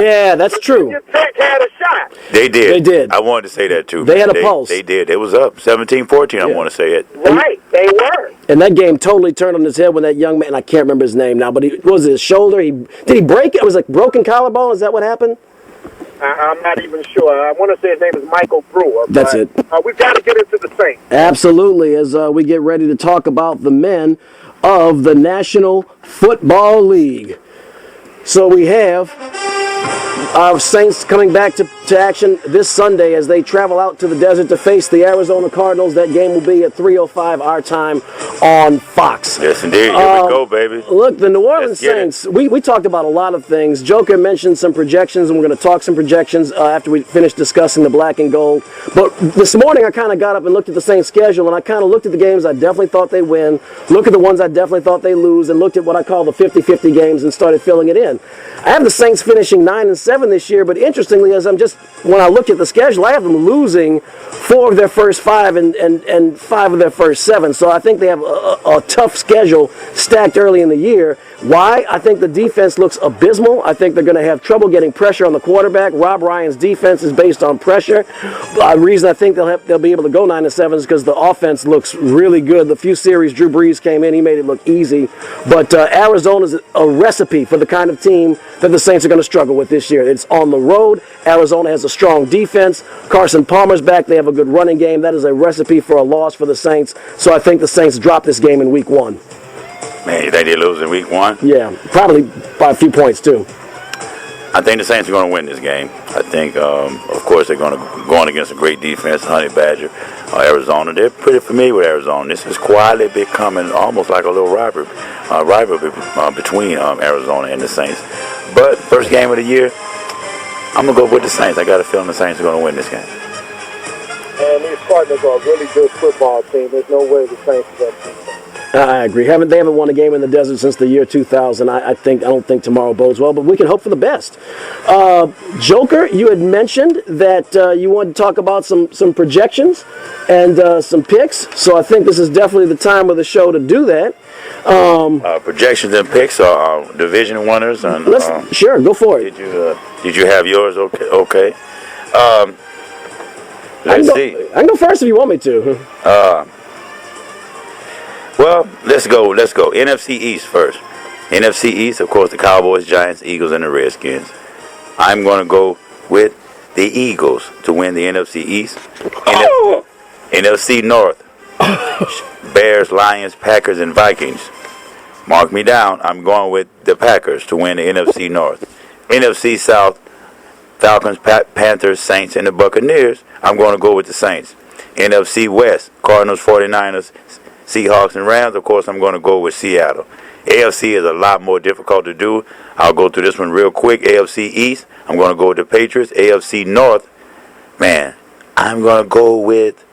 Yeah, that's true. your Tech had a shot. They did. They did. I wanted to say that, too. They had a pulse. They did. It was up 17-14, I want to say it. Right, they were. And that game totally turned on his head when that young man, I can't remember his name now, but did his shoulder? Did he break it? It was like broken collarbone? Is that what happened? I'm not even sure. I want to say his name is Michael Brewer. That's it. We've got to get into the Saints. Absolutely, as we get ready to talk about the men of the National Football League. So we have our Saints coming back to action this Sunday as they travel out to the desert to face the Arizona Cardinals. That game will be at 3:05 our time on Fox. Yes, indeed. Here we go, baby. Look, the New Orleans Let's get it. Saints, we talked about a lot of things. Joker mentioned some projections, and we're going to talk some projections after we finish discussing the black and gold. But this morning I kind of got up and looked at the Saints schedule, and I kind of looked at the games I definitely thought they'd win, looked at the ones I definitely thought they'd lose, and looked at what I call the 50-50 games and started filling it in. I have the Saints finishing 9-7 this year, but interestingly, when I look at the schedule, I have them losing 4 of their first 5 and 5 of their first 7. So I think they have a tough schedule stacked early in the year. Why? I think the defense looks abysmal. I think they're going to have trouble getting pressure on the quarterback. Rob Ryan's defense is based on pressure. The reason I think they'll be able to go 9-7 is because the offense looks really good. The few series Drew Brees came in, he made it look easy. But Arizona's a recipe for the kind of team that the Saints are going to struggle with this year. It's on the road. Arizona has a strong defense. Carson Palmer's back. They have a good running game. That is a recipe for a loss for the Saints. So I think the Saints drop this game in week 1. Man, you think they lose in week 1? Yeah, probably by a few points, too. I think the Saints are going to win this game. I think, of course, they're going against a great defense, Honey Badger, Arizona. They're pretty familiar with Arizona. This is quietly becoming almost like a little rivalry between Arizona and the Saints. But first game of the year, I'm going to go with the Saints. I got a feeling the Saints are going to win this game. And these Cardinals are a really good football team. There's no way the Saints are going to beat them. I agree. They haven't won a game in the desert since the year 2000. I don't think tomorrow bodes well, but we can hope for the best. Joker, you had mentioned that you wanted to talk about some projections and some picks, so I think this is definitely the time of the show to do that. Projections and picks are division winners. And, sure, go for it. Did you have yours? Okay. Let's see. I can go first if you want me to. Well, let's go. NFC East first. NFC East, of course, the Cowboys, Giants, Eagles, and the Redskins. I'm going to go with the Eagles to win the NFC East. NFC North, Bears, Lions, Packers, and Vikings. Mark me down. I'm going with the Packers to win the NFC North. NFC South, Falcons, Panthers, Saints, and the Buccaneers. I'm going to go with the Saints. NFC West, Cardinals, 49ers, Seahawks, and Rams. Of course, I'm going to go with Seattle. AFC is a lot more difficult to do. I'll go through this one real quick. AFC East, I'm going to go with the Patriots. AFC North, man, I'm going to go with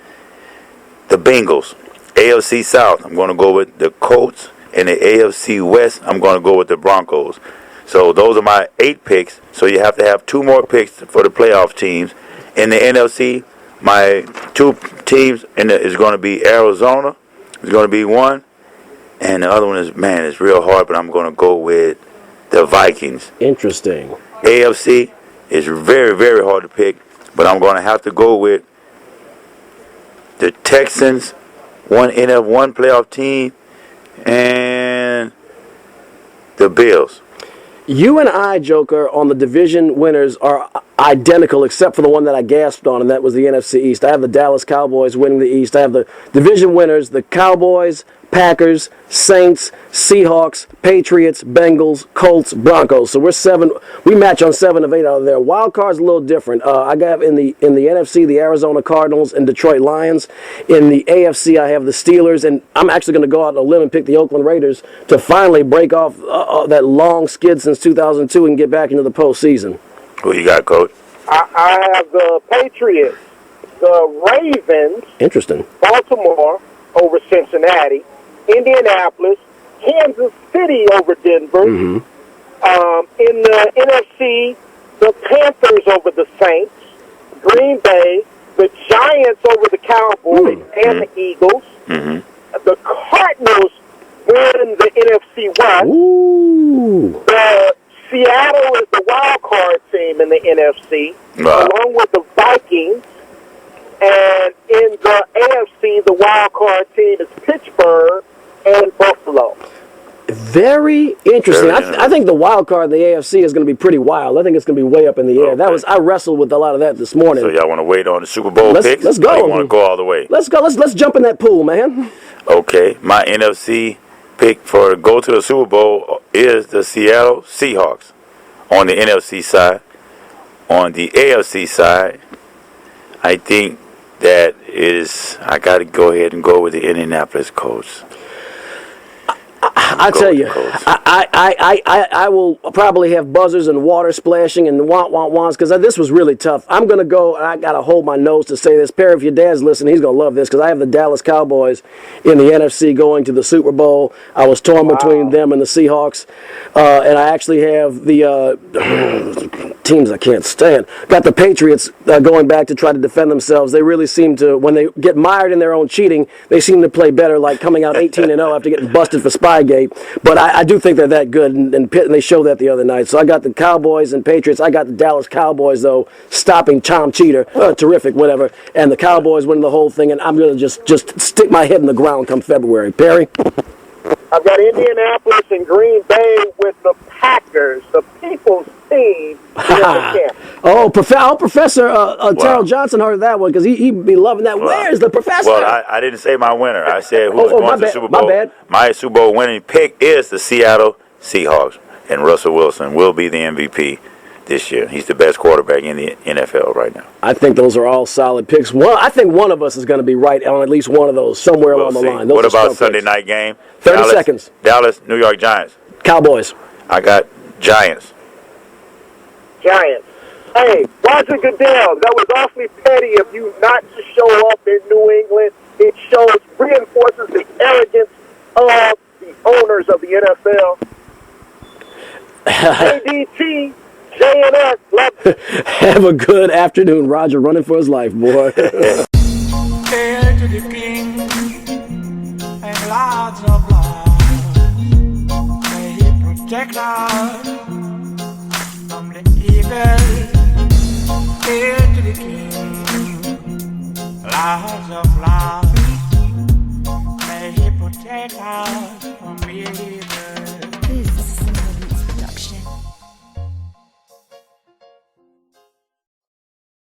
the Bengals. AFC South, I'm going to go with the Colts. And the AFC West, I'm going to go with the Broncos. So those are my 8 picks. So you have to have 2 more picks for the playoff teams. In the NFC, my 2 teams is going to be Arizona. It's going to be 1. And the other one is, it's real hard, but I'm going to go with the Vikings. Interesting. AFC is very, very hard to pick, but I'm going to have to go with the Texans, one playoff team, and the Bills. You and I, Joker, on the division winners are identical except for the one that I gasped on, and that was the NFC East. I have the Dallas Cowboys winning the East. I have the division winners, the Cowboys, Packers, Saints, Seahawks, Patriots, Bengals, Colts, Broncos. So we match on 7 of 8 out of there. Wild card's a little different. I got in the NFC the Arizona Cardinals and Detroit Lions. In the AFC I have the Steelers, and I'm actually going to go out on a limb and pick the Oakland Raiders to finally break off that long skid since 2002 and get back into the postseason. Who you got, Coach? I have the Patriots, the Ravens, interesting, Baltimore over Cincinnati, Indianapolis, Kansas City over Denver. Mm-hmm. In the NFC, the Panthers over the Saints, Green Bay, the Giants over the Cowboys and the Eagles. The Cardinals win the NFC West. The Seattle is the wild card team in the NFC, along with the Vikings. And in the AFC, the wild card team is Pittsburgh and Buffalo. Very interesting. I think the wild card of the AFC is going to be pretty wild. I think it's going to be way up in the air. I wrestled with a lot of that this morning. So y'all want to wait on the Super Bowl picks? Let's go. Or you want to go all the way? Let's go. Let's jump in that pool, man. Okay. My NFC pick for go to the Super Bowl is the Seattle Seahawks on the NFC side. On the AFC side, I think that is I got to go ahead and go with the Indianapolis Colts. I tell you, I will probably have buzzers and water splashing and wants because this was really tough. I'm going to go, and I got to hold my nose to say this. Perry, if your dad's listening, he's going to love this because I have the Dallas Cowboys in the NFC going to the Super Bowl. I was torn between them and the Seahawks, and I actually have the teams I can't stand. Got the Patriots going back to try to defend themselves. They really seem to, when they get mired in their own cheating, they seem to play better, like coming out 18-0 after getting busted for Spygate. But I do think they're that good, and they showed that the other night. So I got the Cowboys and Patriots. I got the Dallas Cowboys, though, stopping Tom Cheater. Terrific, whatever. And the Cowboys winning the whole thing, and I'm going to just stick my head in the ground come February. Perry? I've got Indianapolis and Green Bay with the Packers, the people's team. Professor Terrell Johnson heard that one because he'd be loving that. Where's the professor? Well, I didn't say my winner. I said who's going to the Super Bowl. My bad. My Super Bowl winning pick is the Seattle Seahawks, and Russell Wilson will be the MVP this year. He's the best quarterback in the NFL right now. I think those are all solid picks. I think one of us is going to be right on at least one of those somewhere along the line. What about Sunday night game? 30 seconds. Dallas, New York Giants. Cowboys. I got Giants. Giants. Hey, Roger Goodell, that was awfully petty of you not to show up in New England. It reinforces the arrogance of the owners of the NFL. ADT, JNS, love you. Have a good afternoon, Roger, running for his life, boy. Hail to the king and lots of love. May he protect us from the evil. Hail to the king, lots of love. May he protect us